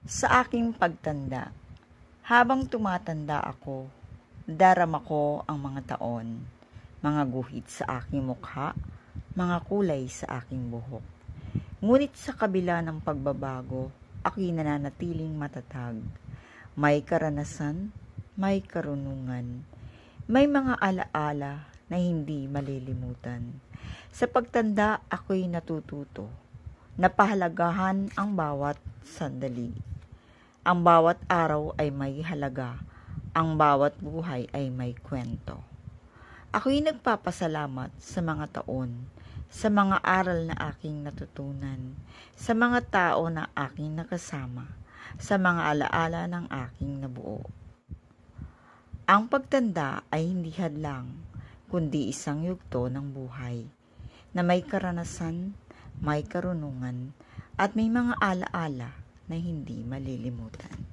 Sa aking pagtanda, habang tumatanda ako, darama ko ang mga taon, mga guhit sa aking mukha, mga kulay sa aking buhok. Ngunit sa kabila ng pagbabago, ako'y nananatiling matatag. May karanasan, may karunungan, may mga alaala na hindi malilimutan. Sa pagtanda, ako'y natututo na pahalagahan ang bawat sandali. Ang bawat araw ay may halaga, ang bawat buhay ay may kwento. Ako'y nagpapasalamat sa mga taon, sa mga aral na aking natutunan, sa mga tao na aking nakasama, sa mga alaala ng aking nabuo. Ang pagtanda ay hindi hadlang, kundi isang yugto ng buhay, na may karanasan, may karunungan, at may mga alaala na hindi malilimutan.